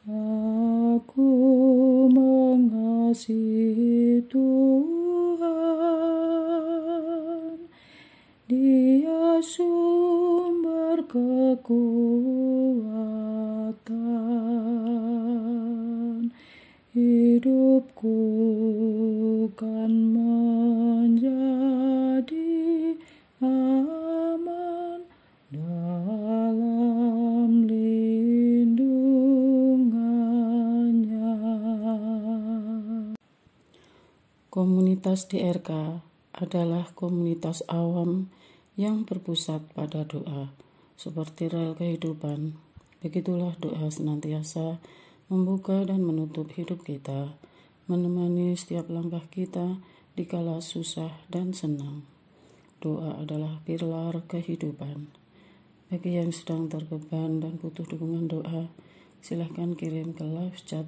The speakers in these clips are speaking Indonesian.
Aku mengasihi Tuhan, Dia sumber kekuatan. Hidupku kan menjadi aman dalam lindungannya. Komunitas DRK adalah komunitas awam yang berpusat pada doa, seperti rel kehidupan. Begitulah doa senantiasa membuka dan menutup hidup kita, menemani setiap langkah kita di kala susah dan senang. Doa adalah pilar kehidupan. Bagi yang sedang terbeban dan butuh dukungan doa, silahkan kirim ke live chat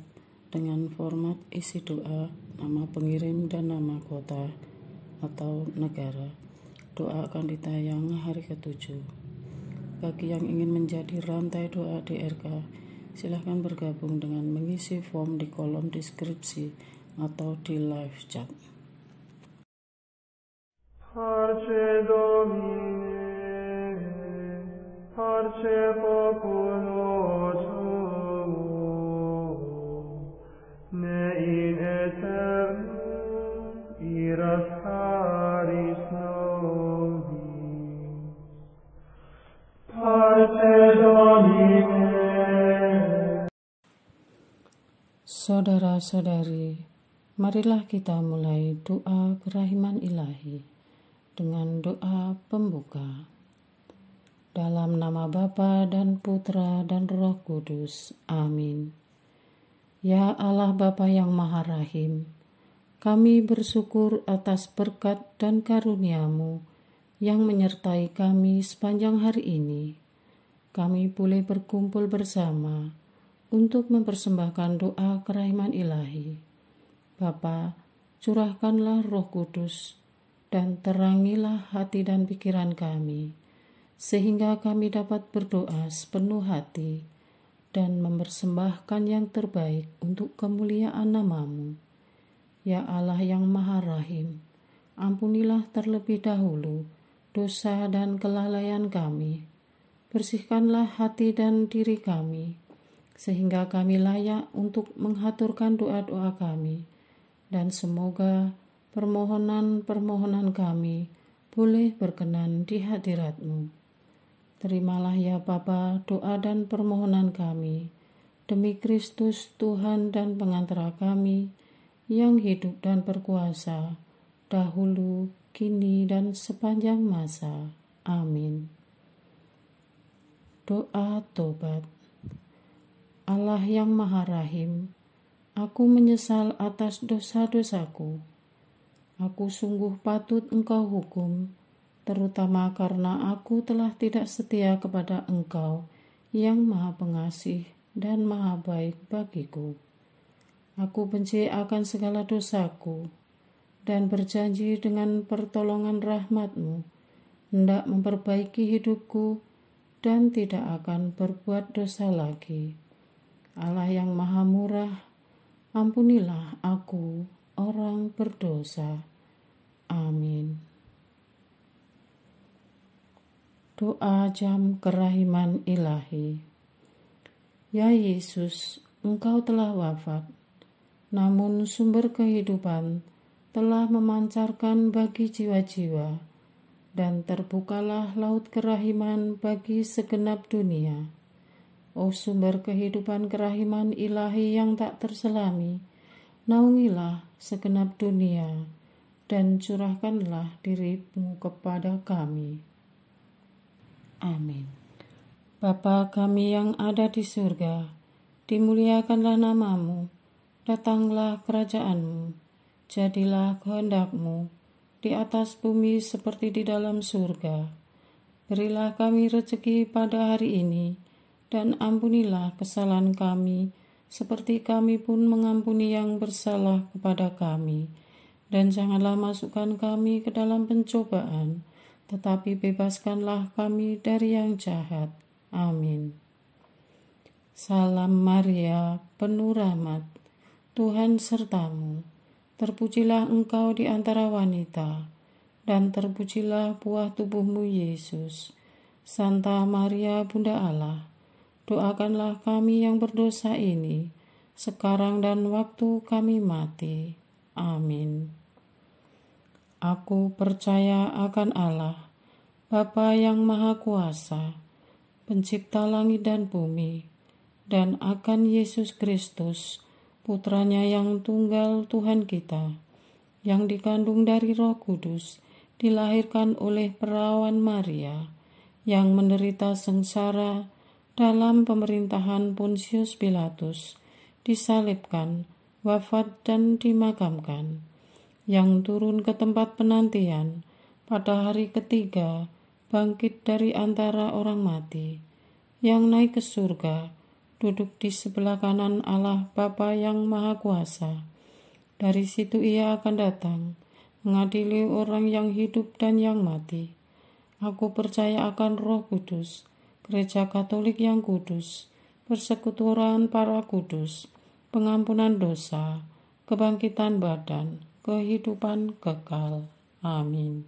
dengan format isi doa, nama pengirim dan nama kota atau negara. Doa akan ditayang hari ke-7. Bagi yang ingin menjadi rantai doa DRK, silahkan bergabung dengan mengisi form di kolom deskripsi atau di live chat. Parce Domine, parce populo tuo, ne in aeternum iras caris nobis. Parce Domine. Saudara-saudari, marilah kita mulai doa kerahiman ilahi dengan doa pembuka. Dalam nama Bapa dan Putra dan Roh Kudus. Amin. Ya Allah Bapa yang Maha Rahim, kami bersyukur atas berkat dan karunia-Mu yang menyertai kami sepanjang hari ini. Kami boleh berkumpul bersama untuk mempersembahkan doa kerahiman ilahi. Bapa, curahkanlah Roh Kudus dan terangilah hati dan pikiran kami, sehingga kami dapat berdoa sepenuh hati dan mempersembahkan yang terbaik untuk kemuliaan nama-Mu. Ya Allah yang Maha Rahim, ampunilah terlebih dahulu dosa dan kelalaian kami. Bersihkanlah hati dan diri kami, sehingga kami layak untuk menghaturkan doa-doa kami, dan semoga permohonan-permohonan kami boleh berkenan di hadirat-Mu. Terimalah ya Bapa doa dan permohonan kami, demi Kristus Tuhan dan pengantara kami, yang hidup dan berkuasa, dahulu, kini, dan sepanjang masa. Amin. Doa tobat. Allah yang Maha Rahim, aku menyesal atas dosa-dosaku. Aku sungguh patut Engkau hukum, terutama karena aku telah tidak setia kepada Engkau yang Maha Pengasih dan Maha Baik bagiku. Aku benci akan segala dosaku dan berjanji dengan pertolongan rahmat-Mu hendak memperbaiki hidupku dan tidak akan berbuat dosa lagi. Allah yang Maha Murah, ampunilah aku, orang berdosa. Amin. Doa jam kerahiman ilahi. Ya Yesus, Engkau telah wafat, namun sumber kehidupan telah memancarkan bagi jiwa-jiwa, dan terbukalah laut kerahiman bagi segenap dunia. O sumber kehidupan kerahiman ilahi yang tak terselami, naungilah segenap dunia dan curahkanlah diri-Mu kepada kami. Amin. Bapa kami yang ada di surga, dimuliakanlah nama-Mu, datanglah kerajaan-Mu, jadilah kehendak-Mu di atas bumi seperti di dalam surga. Berilah kami rezeki pada hari ini, dan ampunilah kesalahan kami, seperti kami pun mengampuni yang bersalah kepada kami. Dan janganlah masukkan kami ke dalam pencobaan, tetapi bebaskanlah kami dari yang jahat. Amin. Salam Maria, penuh rahmat, Tuhan sertamu. Terpujilah engkau di antara wanita, dan terpujilah buah tubuhmu Yesus. Santa Maria, Bunda Allah, doakanlah kami yang berdosa ini, sekarang dan waktu kami mati. Amin. Aku percaya akan Allah, Bapa yang Maha Kuasa, Pencipta langit dan bumi, dan akan Yesus Kristus, Putranya yang tunggal Tuhan kita, yang dikandung dari Roh Kudus, dilahirkan oleh perawan Maria, yang menderita sengsara dalam pemerintahan Pontius Pilatus, disalibkan, wafat dan dimakamkan, yang turun ke tempat penantian, pada hari ketiga bangkit dari antara orang mati, yang naik ke surga, duduk di sebelah kanan Allah Bapa yang Maha Kuasa. Dari situ ia akan datang, mengadili orang yang hidup dan yang mati. Aku percaya akan Roh Kudus, Gereja Katolik yang kudus, persekutuan para kudus, pengampunan dosa, kebangkitan badan, kehidupan kekal. Amin.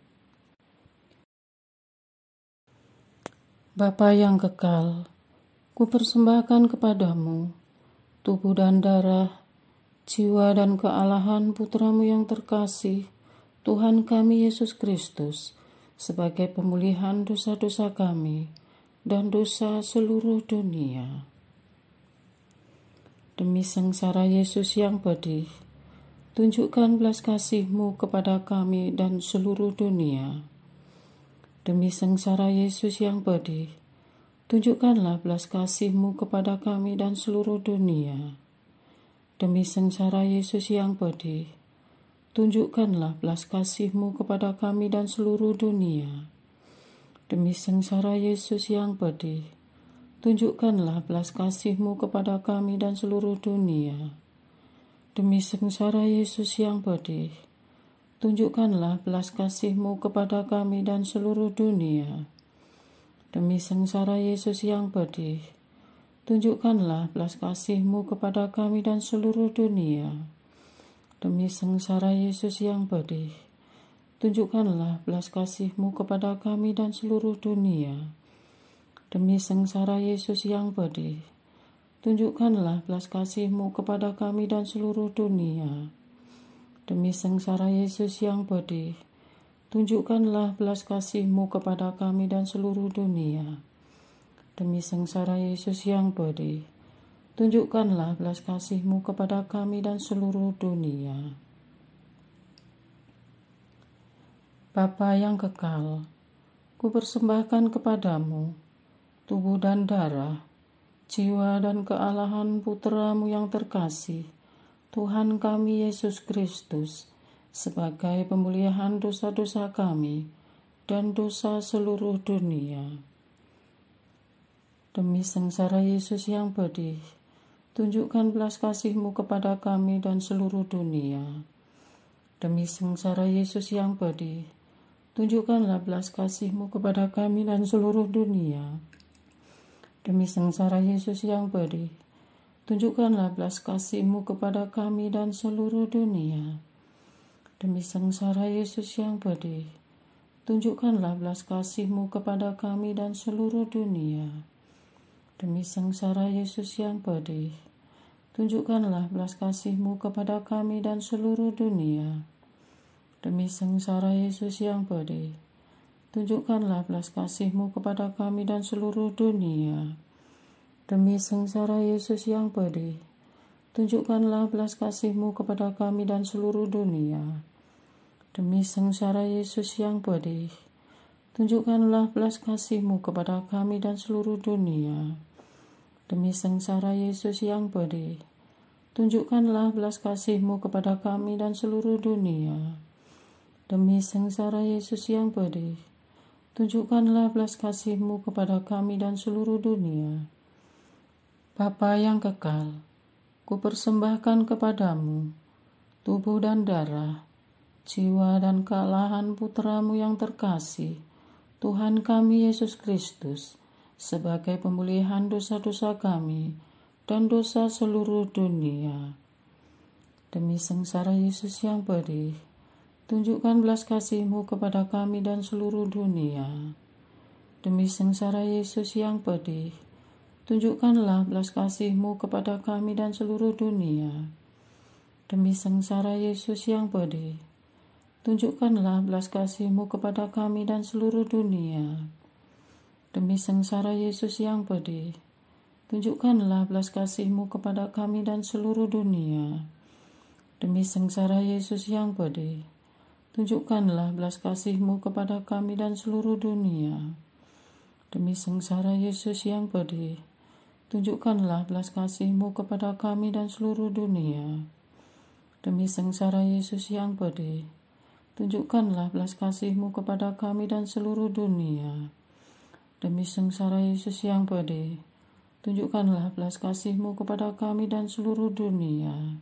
Bapa yang kekal, kupersembahkan kepadamu tubuh dan darah, jiwa dan kealahan Putramu yang terkasih, Tuhan kami Yesus Kristus, sebagai pemulihan dosa-dosa kami dan dosa seluruh dunia. Demi sengsara Yesus yang pedih, tunjukkan belas kasih-Mu kepada kami dan seluruh dunia. Demi sengsara Yesus yang pedih, tunjukkanlah belas kasih-Mu kepada kami dan seluruh dunia. Demi sengsara Yesus yang pedih, tunjukkanlah belas kasih-Mu kepada kami dan seluruh dunia. Demi sengsara Yesus yang pedih, tunjukkanlah belas kasih-Mu kepada kami dan seluruh dunia. Demi sengsara Yesus yang pedih, tunjukkanlah belas kasih-Mu kepada kami dan seluruh dunia. Demi sengsara Yesus yang pedih, tunjukkanlah belas kasih-Mu kepada kami dan seluruh dunia. Demi sengsara Yesus yang pedih, tunjukkanlah belas kasih-Mu kepada kami dan seluruh dunia. Demi sengsara Yesus yang pedih, tunjukkanlah belas kasih-Mu kepada kami dan seluruh dunia. Demi sengsara Yesus yang pedih, tunjukkanlah belas kasih-Mu kepada kami dan seluruh dunia. Demi sengsara Yesus yang pedih, tunjukkanlah belas kasih-Mu kepada kami dan seluruh dunia. Bapa yang kekal, kupersembahkan kepadamu tubuh dan darah, jiwa dan kealahan Putra-Mu yang terkasih, Tuhan kami Yesus Kristus, sebagai pemulihan dosa-dosa kami dan dosa seluruh dunia. Demi sengsara Yesus yang pedih, tunjukkan belas kasih-Mu kepada kami dan seluruh dunia. Demi sengsara Yesus yang pedih, tunjukkanlah belas kasih-Mu kepada kami dan seluruh dunia. Demi sengsara Yesus yang pedih, tunjukkanlah belas kasih-Mu kepada kami dan seluruh dunia. Demi sengsara Yesus yang pedih, tunjukkanlah belas kasih-Mu kepada kami dan seluruh dunia. Demi sengsara Yesus yang pedih, tunjukkanlah belas kasih-Mu kepada kami dan seluruh dunia. Demi sengsara Yesus yang pedih, tunjukkanlah belas kasih-Mu kepada kami dan seluruh dunia. Demi sengsara Yesus yang pedih, tunjukkanlah belas kasih-Mu kepada kami dan seluruh dunia. Demi sengsara Yesus yang pedih, tunjukkanlah belas kasih-Mu kepada kami dan seluruh dunia. Demi sengsara Yesus yang pedih, tunjukkanlah belas kasih-Mu kepada kami dan seluruh dunia. Demi sengsara Yesus yang pedih, tunjukkanlah belas kasih-Mu kepada kami dan seluruh dunia. Bapa yang kekal, kupersembahkan kepadamu tubuh dan darah, jiwa dan kealahan Putra-Mu yang terkasih, Tuhan kami Yesus Kristus, sebagai pemulihan dosa-dosa kami dan dosa seluruh dunia. Demi sengsara Yesus yang pedih, tunjukkan belas kasih-Mu kepada kami dan seluruh dunia. Demi sengsara Yesus yang pedih, tunjukkanlah belas kasih-Mu kepada kami dan seluruh dunia. Demi sengsara Yesus yang pedih, tunjukkanlah belas kasih-Mu kepada kami dan seluruh dunia. Demi sengsara Yesus yang pedih, tunjukkanlah belas kasih-Mu kepada kami dan seluruh dunia. Demi sengsara Yesus yang pedih, tunjukkanlah belas kasih-Mu kepada kami dan seluruh dunia. Demi sengsara Yesus yang pedih, tunjukkanlah belas kasih-Mu kepada kami dan seluruh dunia. Demi sengsara Yesus yang pedih, tunjukkanlah belas kasih-Mu kepada kami dan seluruh dunia. Demi sengsara Yesus yang pedih, tunjukkanlah belas kasih-Mu kepada kami dan seluruh dunia.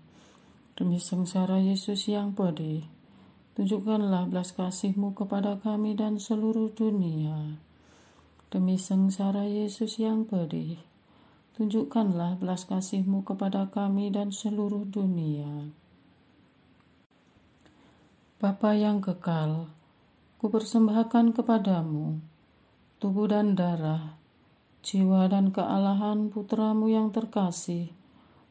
Demi sengsara Yesus yang pedih, tunjukkanlah belas kasih-Mu kepada kami dan seluruh dunia. Demi sengsara Yesus yang pedih, tunjukkanlah belas kasih-Mu kepada kami dan seluruh dunia. Bapa yang kekal, kupersembahkan kepadamu tubuh dan darah, jiwa dan kealahan Putra-Mu yang terkasih,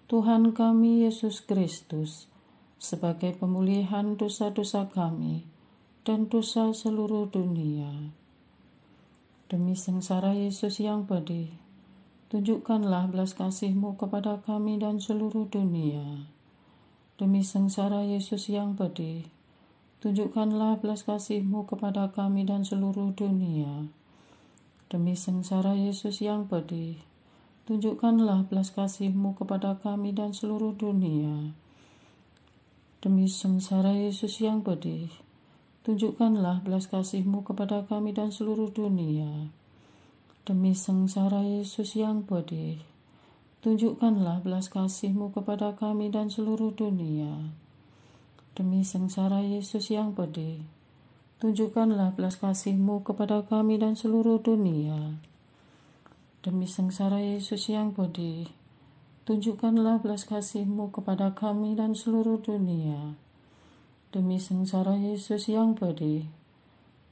Tuhan kami Yesus Kristus, sebagai pemulihan dosa-dosa kami dan dosa seluruh dunia. Demi sengsara Yesus yang pedih, tunjukkanlah belas kasih-Mu kepada kami dan seluruh dunia. Demi sengsara Yesus yang pedih, tunjukkanlah belas kasih-Mu kepada kami dan seluruh dunia. Demi sengsara Yesus yang pedih, tunjukkanlah belas kasih-Mu kepada kami dan seluruh dunia. Demi sengsara Yesus yang pedih, tunjukkanlah belas kasih-Mu kepada kami dan seluruh dunia. Demi sengsara Yesus yang pedih, tunjukkanlah belas kasih-Mu kepada kami dan seluruh dunia. Demi sengsara Yesus yang pedih, tunjukkanlah belas kasih-Mu kepada kami dan seluruh dunia. Demi sengsara Yesus yang pedih, tunjukkanlah belas kasih-Mu kepada kami dan seluruh dunia. Demi sengsara Yesus yang pedih,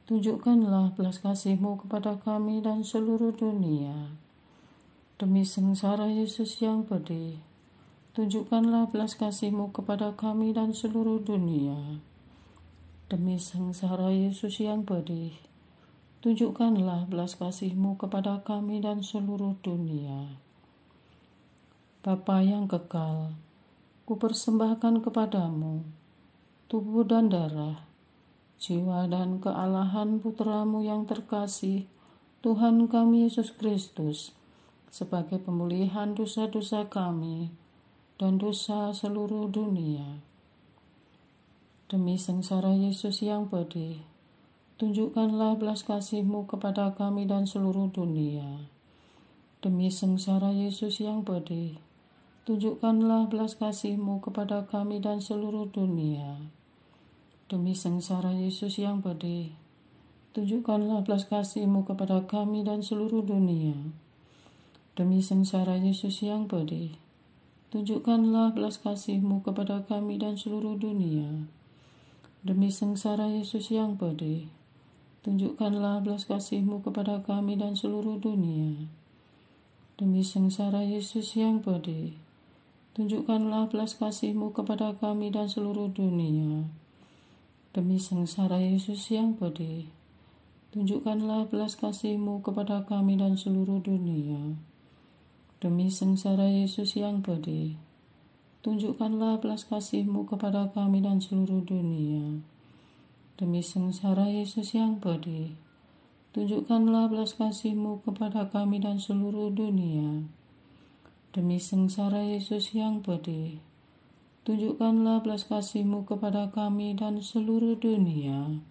tunjukkanlah belas kasih-Mu kepada kami dan seluruh dunia. Demi sengsara Yesus yang pedih, tunjukkanlah belas kasih-Mu kepada kami dan seluruh dunia. Demi sengsara Yesus yang pedih, tunjukkanlah belas kasih-Mu kepada kami dan seluruh dunia. Bapa yang kekal, kupersembahkan kepadamu tubuh dan darah, jiwa dan kealahan Putra-Mu yang terkasih, Tuhan kami Yesus Kristus, sebagai pemulihan dosa-dosa kami dan dosa seluruh dunia. Demi sengsara Yesus yang pedih, tunjukkanlah belas kasih-Mu kepada kami dan seluruh dunia. Demi sengsara Yesus yang pedih, tunjukkanlah belas kasih-Mu kepada kami dan seluruh dunia. Demi sengsara Yesus yang pedih, tunjukkanlah belas kasih-Mu kepada kami dan seluruh dunia. Demi sengsara Yesus yang pedih, tunjukkanlah belas kasih-Mu kepada kami dan seluruh dunia. Demi sengsara Yesus yang pedih, tunjukkanlah belas kasih-Mu kepada kami dan seluruh dunia. Demi sengsara Yesus yang pedih, tunjukkanlah belas kasih-Mu kepada kami dan seluruh dunia. Demi sengsara Yesus yang pedih, tunjukkanlah belas kasih-Mu kepada kami dan seluruh dunia. Demi sengsara Yesus yang pedih, tunjukkanlah belas kasih-Mu kepada kami dan seluruh dunia. Demi sengsara Yesus yang pedih, tunjukkanlah belas kasih-Mu kepada kami dan seluruh dunia. Demi sengsara Yesus yang pedih, tunjukkanlah belas kasih-Mu kepada kami dan seluruh dunia.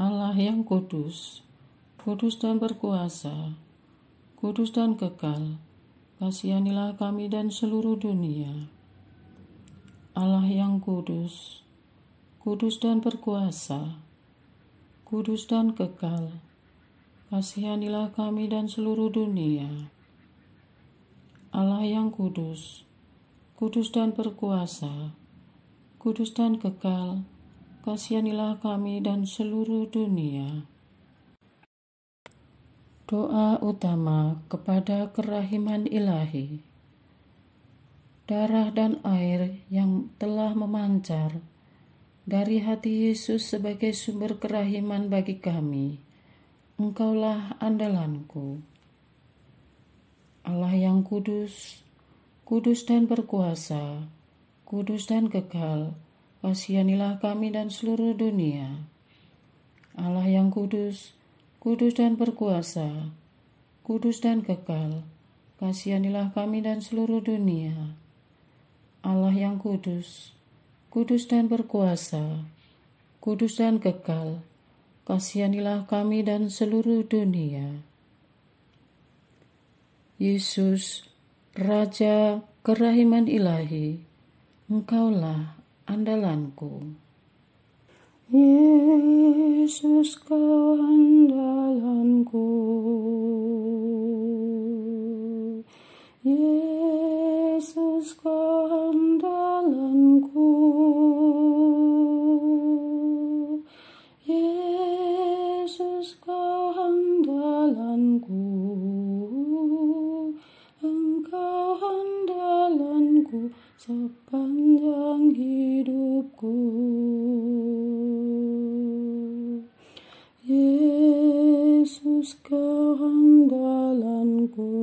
Allah yang kudus, kudus dan berkuasa, kudus dan kekal, kasihanilah kami dan seluruh dunia. Allah yang kudus, kudus dan berkuasa, kudus dan kekal, kasihanilah kami dan seluruh dunia. Allah yang kudus, kudus dan berkuasa, kudus dan kekal, kasihanilah kami dan seluruh dunia. Doa utama kepada kerahiman ilahi. Darah dan air yang telah memancar dari hati Yesus sebagai sumber kerahiman bagi kami, Engkaulah andalanku. Allah yang kudus, kudus dan berkuasa, kudus dan kekal, kasihanilah kami dan seluruh dunia. Allah yang kudus, kudus dan berkuasa, kudus dan kekal, kasihanilah kami dan seluruh dunia. Allah yang kudus, kudus dan berkuasa, kudus dan kekal, kasihanilah kami dan seluruh dunia. Yesus, Raja kerahiman ilahi, Engkaulah andalanku. Yesus, Kau andalanku. Yesus, Kau andalanku. Yesus, Kau andalanku. Engkau andalanku sepanjang hidupku. Yesus, Kau andalanku.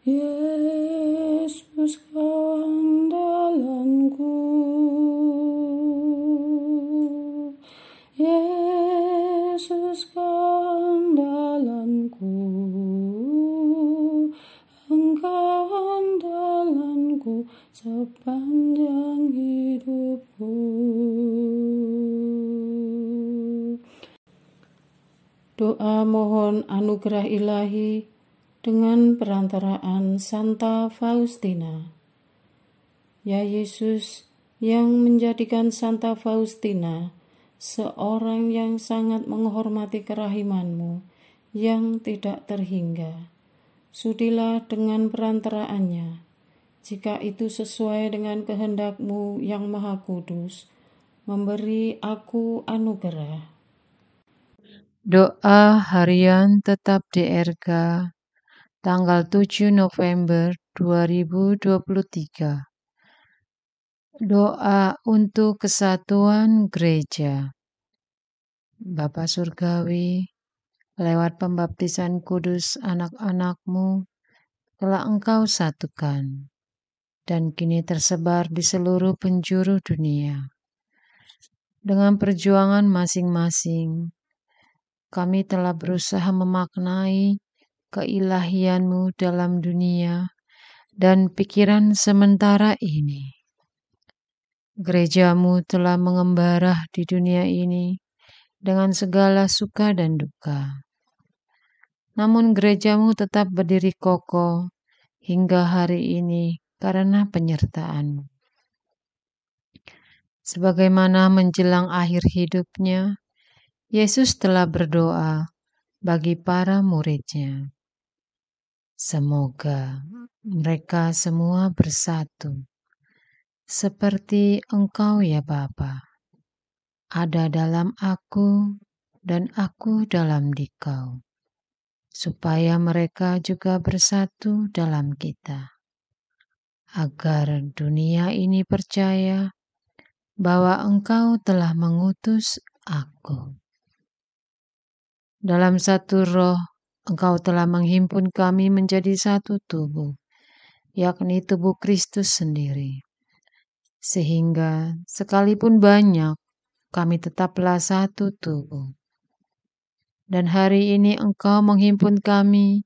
Yesus, Kau andalanku. Yesus, Kau andalanku. Engkau andalanku sepanjang hidupku. Doa mohon anugerah ilahi dengan perantaraan Santa Faustina. Ya Yesus, yang menjadikan Santa Faustina seorang yang sangat menghormati kerahiman-Mu yang tidak terhingga, sudilah dengan perantaraannya, jika itu sesuai dengan kehendak-Mu yang maha kudus, memberi aku anugerah. Doa harian tetap DRK tanggal 7 November 2023. Doa untuk kesatuan gereja. Bapa Surgawi, lewat pembaptisan kudus anak-anak-Mu telah Engkau satukan dan kini tersebar di seluruh penjuru dunia. Dengan perjuangan masing-masing, kami telah berusaha memaknai keilahian-Mu dalam dunia dan pikiran sementara ini. Gereja-Mu telah mengembara di dunia ini dengan segala suka dan duka. Namun gereja-Mu tetap berdiri kokoh hingga hari ini karena penyertaan-Mu. Sebagaimana menjelang akhir hidupnya, Yesus telah berdoa bagi para murid-Nya. Semoga mereka semua bersatu, seperti Engkau ya Bapa, ada dalam aku dan aku dalam Dikau, supaya mereka juga bersatu dalam kita, agar dunia ini percaya bahwa Engkau telah mengutus aku. Dalam satu roh, Engkau telah menghimpun kami menjadi satu tubuh, yakni tubuh Kristus sendiri. Sehingga sekalipun banyak, kami tetaplah satu tubuh. Dan hari ini Engkau menghimpun kami,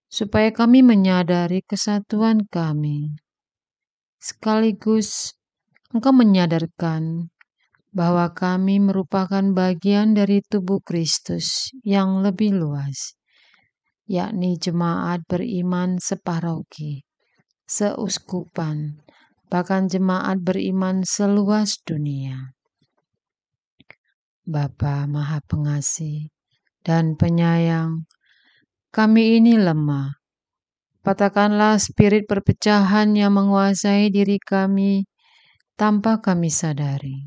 supaya kami menyadari kesatuan kami. Sekaligus Engkau menyadarkan bahwa kami merupakan bagian dari tubuh Kristus yang lebih luas, yakni jemaat beriman separoki, seuskupan, bahkan jemaat beriman seluas dunia. Bapa Maha Pengasih dan Penyayang, kami ini lemah. Patahkanlah spirit perpecahan yang menguasai diri kami tanpa kami sadari.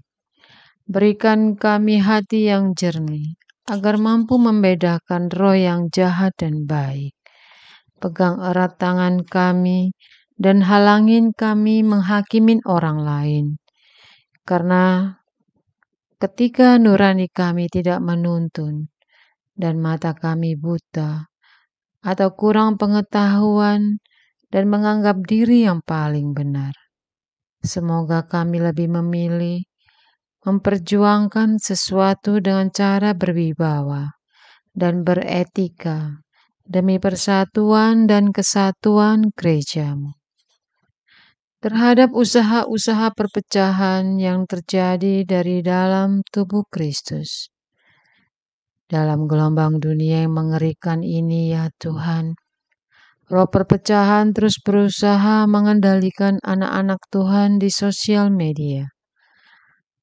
Berikan kami hati yang jernih, agar mampu membedakan roh yang jahat dan baik. Pegang erat tangan kami dan halangin kami menghakimin orang lain. Karena ketika nurani kami tidak menuntun dan mata kami buta atau kurang pengetahuan dan menganggap diri yang paling benar, semoga kami lebih memilih memperjuangkan sesuatu dengan cara berwibawa dan beretika demi persatuan dan kesatuan gerejamu. Terhadap usaha-usaha perpecahan yang terjadi dari dalam tubuh Kristus. Dalam gelombang dunia yang mengerikan ini ya Tuhan, roh perpecahan terus berusaha mengendalikan anak-anak Tuhan di sosial media.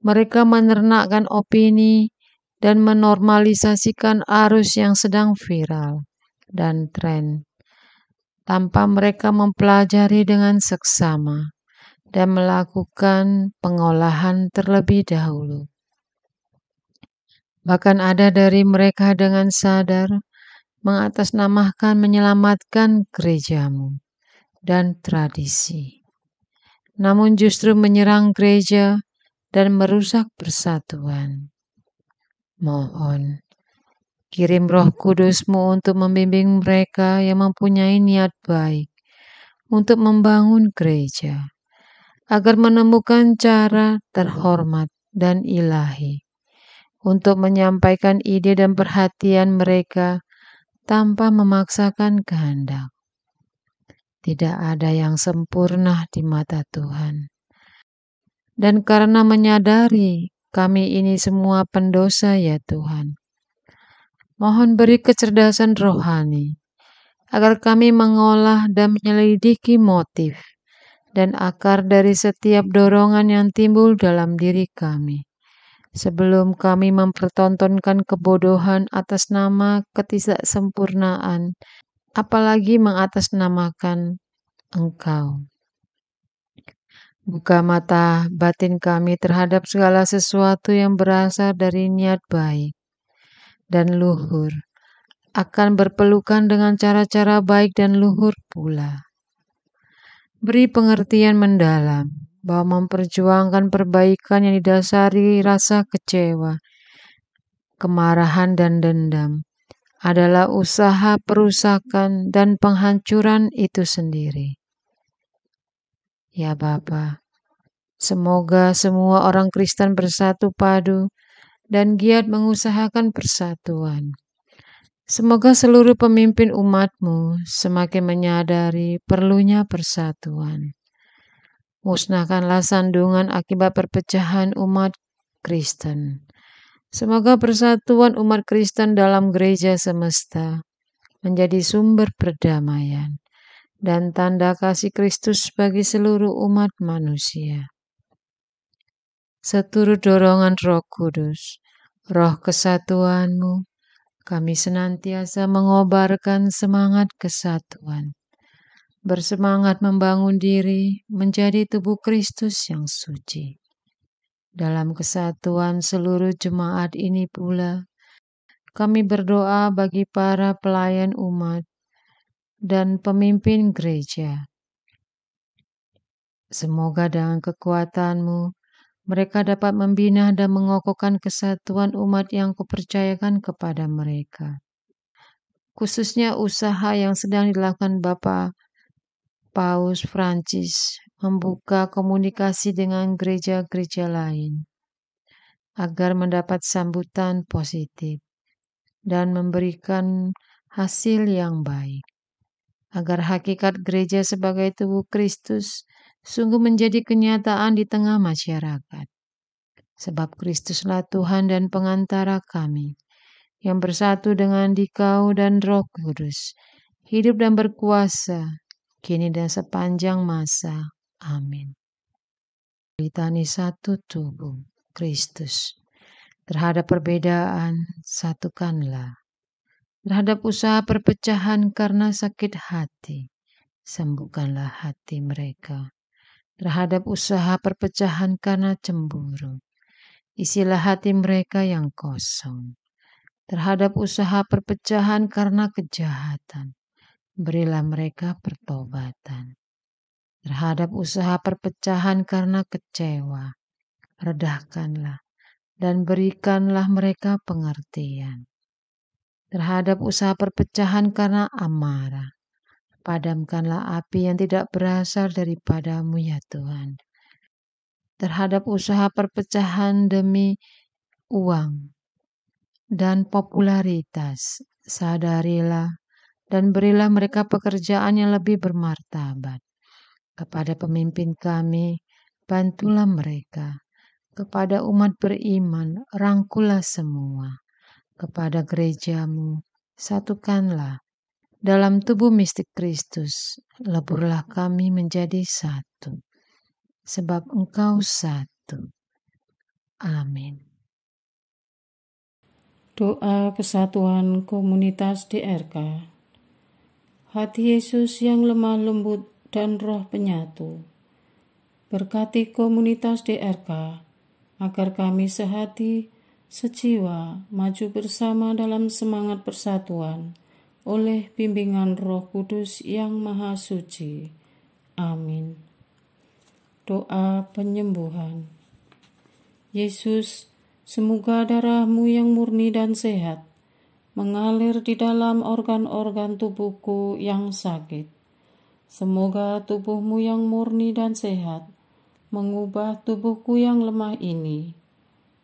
Mereka menernakkan opini dan menormalisasikan arus yang sedang viral dan tren, tanpa mereka mempelajari dengan seksama dan melakukan pengolahan terlebih dahulu. Bahkan ada dari mereka dengan sadar mengatasnamakan menyelamatkan gerejamu dan tradisi, namun justru menyerang gereja dan merusak persatuan. Mohon, kirim Roh Kudus-Mu untuk membimbing mereka yang mempunyai niat baik untuk membangun gereja, agar menemukan cara terhormat dan ilahi untuk menyampaikan ide dan perhatian mereka tanpa memaksakan kehendak. Tidak ada yang sempurna di mata Tuhan. Dan karena menyadari kami ini semua pendosa ya Tuhan, mohon beri kecerdasan rohani, agar kami mengolah dan menyelidiki motif dan akar dari setiap dorongan yang timbul dalam diri kami, sebelum kami mempertontonkan kebodohan atas nama ketidaksempurnaan, apalagi mengatasnamakan Engkau. Buka mata batin kami terhadap segala sesuatu yang berasal dari niat baik dan luhur, akan berpelukan dengan cara-cara baik dan luhur pula. Beri pengertian mendalam bahwa memperjuangkan perbaikan yang didasari rasa kecewa, kemarahan dan dendam adalah usaha perusakan dan penghancuran itu sendiri. Ya Bapa, semoga semua orang Kristen bersatu padu dan giat mengusahakan persatuan. Semoga seluruh pemimpin umat-Mu semakin menyadari perlunya persatuan. Musnahkanlah sandungan akibat perpecahan umat Kristen. Semoga persatuan umat Kristen dalam gereja semesta menjadi sumber perdamaian dan tanda kasih Kristus bagi seluruh umat manusia. Seturut dorongan Roh Kudus, Roh kesatuan-Mu, kami senantiasa mengobarkan semangat kesatuan, bersemangat membangun diri menjadi tubuh Kristus yang suci. Dalam kesatuan seluruh jemaat ini pula, kami berdoa bagi para pelayan umat dan pemimpin gereja. Semoga dengan kekuatan-Mu, mereka dapat membina dan mengokohkan kesatuan umat yang Kupercayakan kepada mereka. Khususnya usaha yang sedang dilakukan Bapak Paus Prancis membuka komunikasi dengan gereja-gereja lain, agar mendapat sambutan positif dan memberikan hasil yang baik, agar hakikat gereja sebagai tubuh Kristus sungguh menjadi kenyataan di tengah masyarakat. Sebab Kristuslah Tuhan dan pengantara kami, yang bersatu dengan Dikau dan Roh Kudus, hidup dan berkuasa, kini dan sepanjang masa. Amin. Litani satu tubuh, Kristus. Terhadap perbedaan, satukanlah. terhadap usaha perpecahan karena sakit hati, sembuhkanlah hati mereka. Terhadap usaha perpecahan karena cemburu, isilah hati mereka yang kosong. Terhadap usaha perpecahan karena kejahatan, berilah mereka pertobatan. Terhadap usaha perpecahan karena kecewa, redahkanlah dan berikanlah mereka pengertian. Terhadap usaha perpecahan karena amarah, padamkanlah api yang tidak berasal daripadamu ya Tuhan. Terhadap usaha perpecahan demi uang dan popularitas, sadarilah dan berilah mereka pekerjaan yang lebih bermartabat. Kepada pemimpin kami, bantulah mereka. Kepada umat beriman, rangkulah semua. Kepada gerejamu, satukanlah. Dalam tubuh mistik Kristus, leburlah kami menjadi satu. Sebab Engkau satu. Amin. Doa kesatuan komunitas DRK. Hati Yesus yang lemah lembut dan roh penyatu, berkati komunitas DRK agar kami sehati, sejiwa, maju bersama dalam semangat persatuan oleh bimbingan Roh Kudus yang Maha Suci. Amin. Doa penyembuhan. Yesus, semoga darah-Mu yang murni dan sehat mengalir di dalam organ-organ tubuhku yang sakit. Semoga tubuh-Mu yang murni dan sehat mengubah tubuhku yang lemah ini,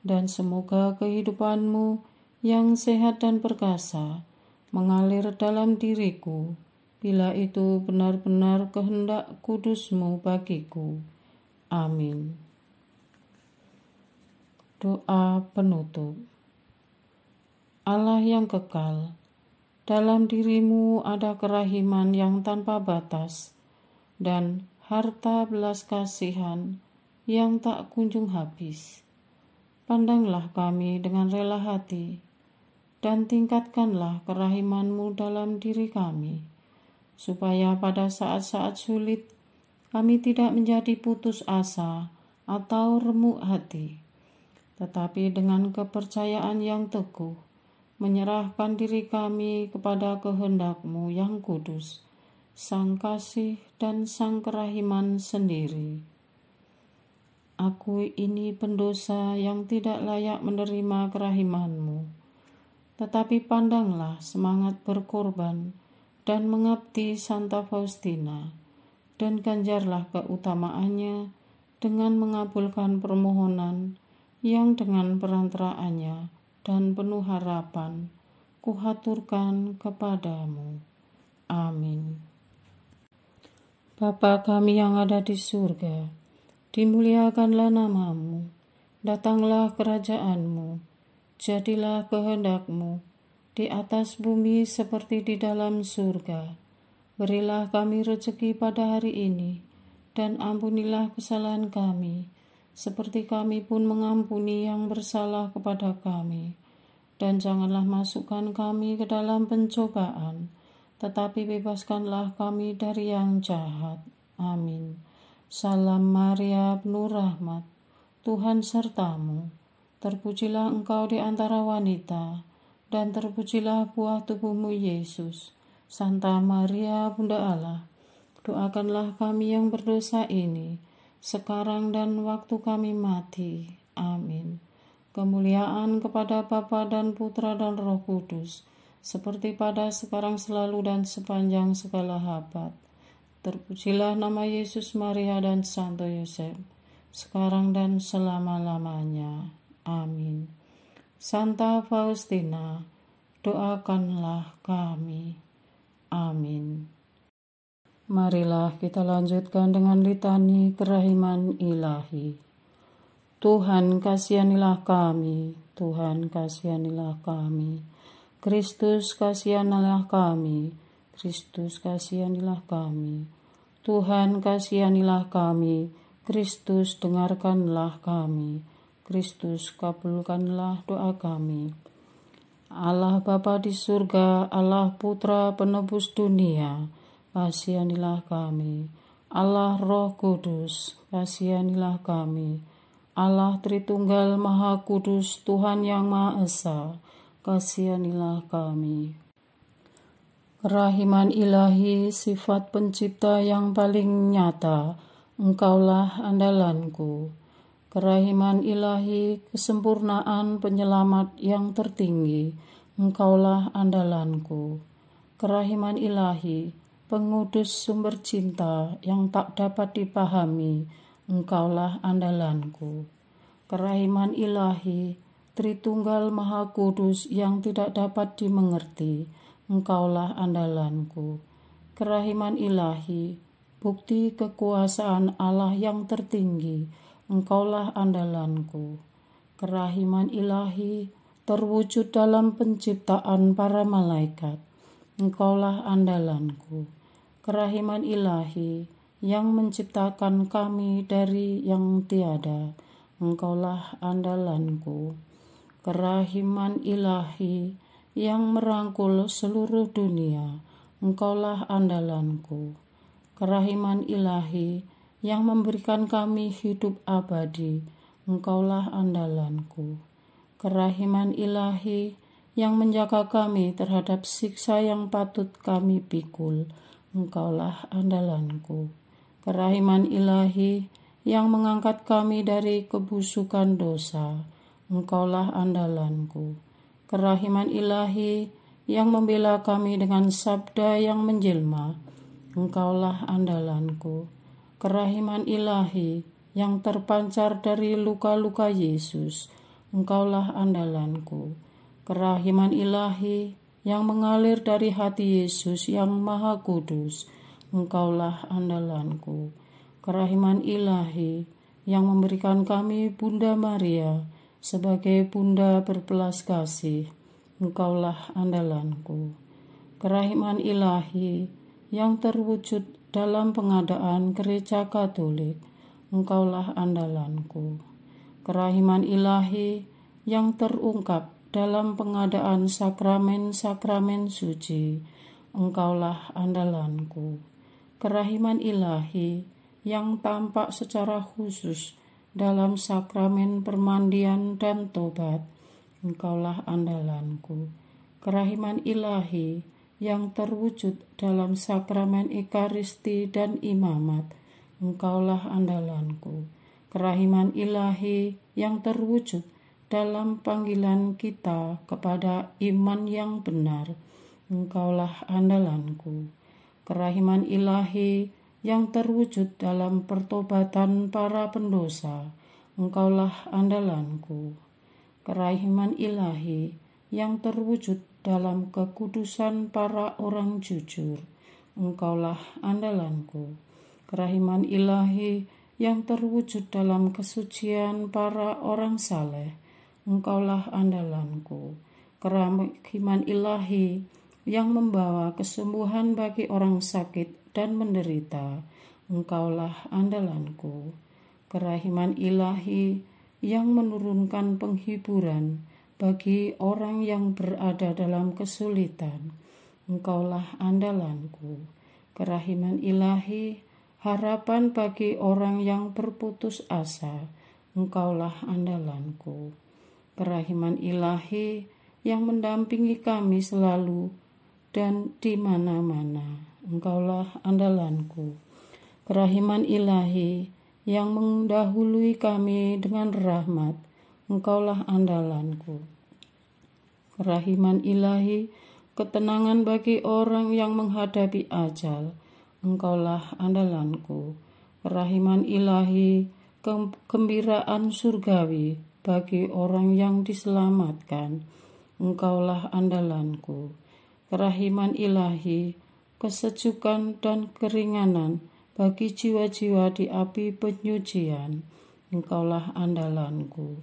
dan semoga kehidupan-Mu yang sehat dan perkasa mengalir dalam diriku, bila itu benar-benar kehendak kudus-Mu bagiku. Amin. Doa penutup. Allah yang kekal, dalam diri-Mu ada kerahiman yang tanpa batas dan harta belas kasihan yang tak kunjung habis. Pandanglah kami dengan rela hati dan tingkatkanlah kerahiman-Mu dalam diri kami, supaya pada saat-saat sulit kami tidak menjadi putus asa atau remuk hati, tetapi dengan kepercayaan yang teguh menyerahkan diri kami kepada kehendak-Mu yang kudus, Sang Kasih dan Sang Kerahiman sendiri. Aku ini pendosa yang tidak layak menerima kerahiman-Mu, tetapi pandanglah semangat berkorban dan mengabdi Santa Faustina, dan ganjarlah keutamaannya dengan mengabulkan permohonan yang dengan perantaraannya dan penuh harapan kuhaturkan kepadamu. Amin. Bapa kami yang ada di surga, dimuliakanlah nama-Mu, datanglah kerajaan-Mu, jadilah kehendak-Mu di atas bumi seperti di dalam surga. Berilah kami rezeki pada hari ini, dan ampunilah kesalahan kami, seperti kami pun mengampuni yang bersalah kepada kami. Dan janganlah masukkan kami ke dalam pencobaan, tetapi bebaskanlah kami dari yang jahat. Amin. Salam Maria, penuh rahmat, Tuhan sertamu. Terpujilah engkau di antara wanita, dan terpujilah buah tubuhmu Yesus. Santa Maria, Bunda Allah, doakanlah kami yang berdosa ini, sekarang dan waktu kami mati. Amin. Kemuliaan kepada Bapa dan Putra dan Roh Kudus, seperti pada sekarang, selalu, dan sepanjang segala abad. Terpujilah nama Yesus, Maria, dan Santo Yosef, sekarang dan selama-lamanya. Amin. Santa Faustina, doakanlah kami. Amin. Marilah kita lanjutkan dengan litani kerahiman ilahi. Tuhan kasihanilah kami, Tuhan kasihanilah kami, Kristus kasihanilah kami, Kristus kasihanilah kami, Tuhan kasihanilah kami, Kristus dengarkanlah kami, Kristus kabulkanlah doa kami. Allah Bapa di surga, Allah Putra penebus dunia, kasihanilah kami. Allah Roh Kudus, kasihanilah kami. Allah Tritunggal Maha Kudus, Tuhan yang Maha Esa, kasihanilah kami. Kerahiman ilahi, sifat pencipta yang paling nyata, Engkaulah andalanku. Kerahiman ilahi, kesempurnaan penyelamat yang tertinggi, Engkaulah andalanku. Kerahiman ilahi, pengudus sumber cinta yang tak dapat dipahami, Engkaulah andalanku. Kerahiman ilahi, Tritunggal Maha Kudus yang tidak dapat dimengerti, Engkaulah andalanku. Kerahiman ilahi, bukti kekuasaan Allah yang tertinggi, Engkaulah andalanku. Kerahiman ilahi, terwujud dalam penciptaan para malaikat, Engkaulah andalanku. Kerahiman ilahi, yang menciptakan kami dari yang tiada, Engkaulah andalanku. Kerahiman ilahi, yang merangkul seluruh dunia, Engkaulah andalanku. Kerahiman ilahi, yang memberikan kami hidup abadi, Engkaulah andalanku. Kerahiman ilahi, yang menjaga kami terhadap siksa yang patut kami pikul, Engkaulah andalanku. Kerahiman ilahi, yang mengangkat kami dari kebusukan dosa, Engkaulah andalanku. Kerahiman ilahi, yang membela kami dengan sabda yang menjelma, Engkaulah andalanku. Kerahiman ilahi, yang terpancar dari luka-luka Yesus, Engkaulah andalanku. Kerahiman ilahi, yang mengalir dari hati Yesus yang Maha Kudus, Engkaulah andalanku. Kerahiman ilahi, yang memberikan kami Bunda Maria sebagai bunda berbelas kasih, Engkaulah andalanku. Kerahiman ilahi, yang terwujud dalam pengadaan Gereja Katolik, Engkaulah andalanku. Kerahiman ilahi, yang terungkap dalam pengadaan sakramen-sakramen suci, Engkaulah andalanku. Kerahiman ilahi, yang tampak secara khusus dalam sakramen permandian dan tobat, Engkaulah andalanku. Kerahiman ilahi, yang terwujud dalam sakramen Ekaristi dan imamat, Engkaulah andalanku. Kerahiman ilahi, yang terwujud dalam panggilan kita kepada iman yang benar, Engkaulah andalanku. Kerahiman ilahi, yang terwujud dalam pertobatan para pendosa, Engkaulah andalanku. Kerahiman ilahi, yang terwujud dalam kekudusan para orang jujur, Engkaulah andalanku. Kerahiman ilahi, yang terwujud dalam kesucian para orang saleh, Engkaulah andalanku. Kerahiman ilahi, yang membawa kesembuhan bagi orang sakit dan menderita, Engkaulah andalanku. Kerahiman ilahi, yang menurunkan penghiburan bagi orang yang berada dalam kesulitan, Engkaulah andalanku. Kerahiman ilahi, harapan bagi orang yang berputus asa, Engkaulah andalanku. Kerahiman ilahi, yang mendampingi kami selalu dan di mana-mana, Engkaulah andalanku. Kerahiman ilahi, yang mendahului kami dengan rahmat, Engkaulah andalanku. Kerahiman ilahi, ketenangan bagi orang yang menghadapi ajal, Engkaulah andalanku. Kerahiman ilahi, kegembiraan surgawi bagi orang yang diselamatkan, Engkaulah andalanku. Kerahiman ilahi, kesejukan dan keringanan bagi jiwa-jiwa di api penyucian, Engkaulah andalanku.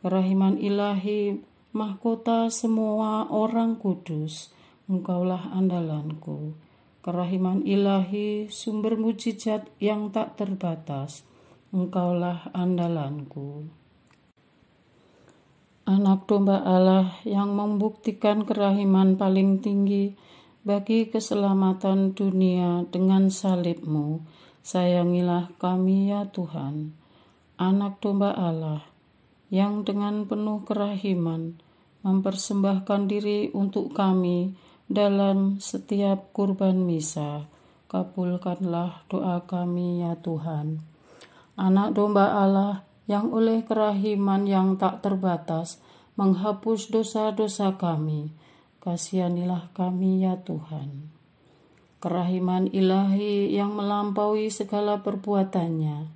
Kerahiman ilahi, mahkota semua orang kudus, Engkaulah andalanku. Kerahiman ilahi, sumber mujizat yang tak terbatas, Engkaulah andalanku. Anak domba Allah yang membuktikan kerahiman paling tinggi bagi keselamatan dunia dengan salib-Mu, sayangilah kami ya Tuhan. Anak domba Allah yang dengan penuh kerahiman mempersembahkan diri untuk kami dalam setiap kurban misa, kabulkanlah doa kami ya Tuhan. Anak domba Allah yang oleh kerahiman yang tak terbatas menghapus dosa-dosa kami, kasihanilah kami ya Tuhan. Kerahiman ilahi yang melampaui segala perbuatannya.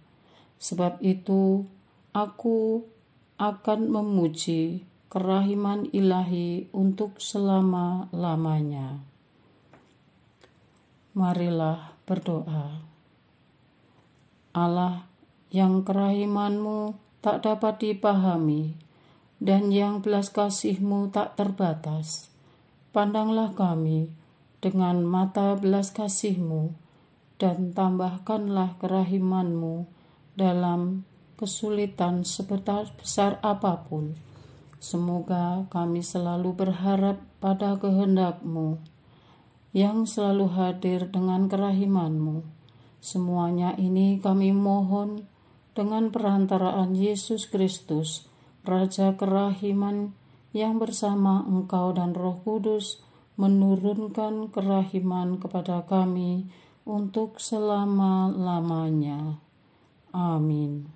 Sebab itu, aku akan memuji kerahiman ilahi untuk selama-lamanya. Marilah berdoa. Allah yang kerahiman-Mu tak dapat dipahami dan yang belas kasih-Mu tak terbatas, pandanglah kami dengan mata belas kasih-Mu dan tambahkanlah kerahiman-Mu dalam kesulitan sebesar apapun. Semoga kami selalu berharap pada kehendak-Mu yang selalu hadir dengan kerahiman-Mu. Semuanya ini kami mohon dengan perantaraan Yesus Kristus, Raja kerahiman yang bersama Engkau dan Roh Kudus menurunkan kerahiman kepada kami untuk selama-lamanya. Amin.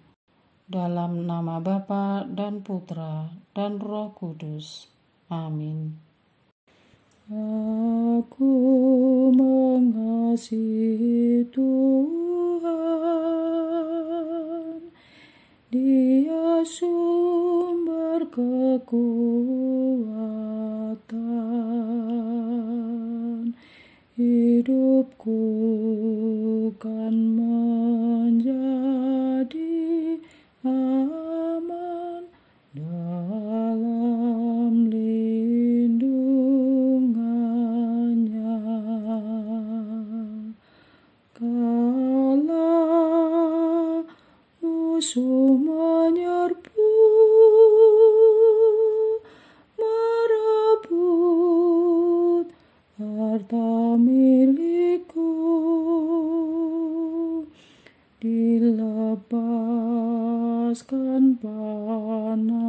Dalam nama Bapa dan Putra dan Roh Kudus. Amin. Aku mengasihi Tuhan, Dia sumber kekuatan. Hidupku kan menjadi aman dalam lindungannya. Kala musuh menyerbu, merebut harta milikku, dilepaskan panahnya,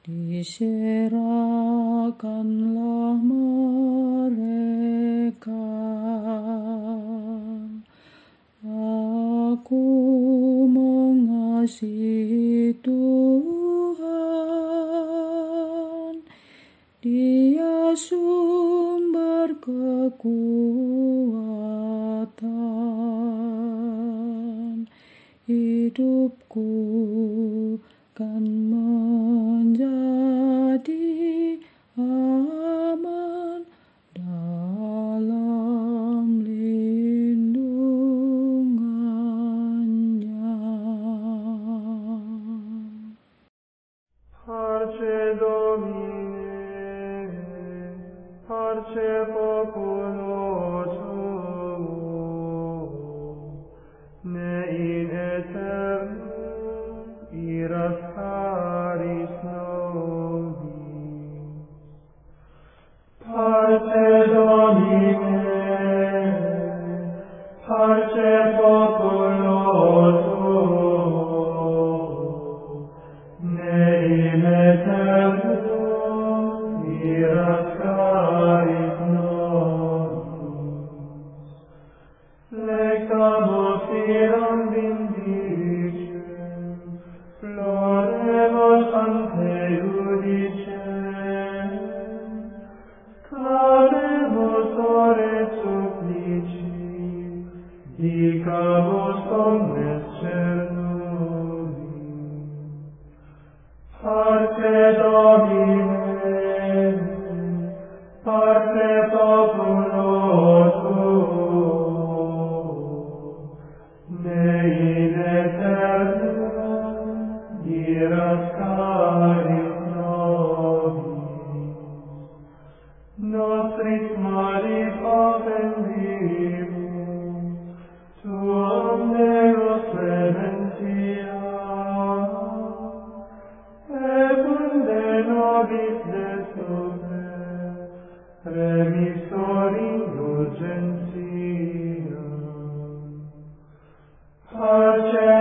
diserahkanlah mereka. Aku mengasihi Tuhan, Dia sumber kekuatan. Hidupku kan menjadi aman dalam lindungannya. Parce Domine, parce populo tuo, ne in aeternum iras caris nobis. Parce Domine, parce populo tuo, ne in aeternum iras caris nobis. Lectamus iram vindicem, floremus ante judicem, clamemus ore supplici, dicamus omnes cernui. Parce Domine, parce populo tuo, ne in aeternum iras caris nobis. Nostris malis offendimus, tuam Deus clementia, per indulgentia. Pace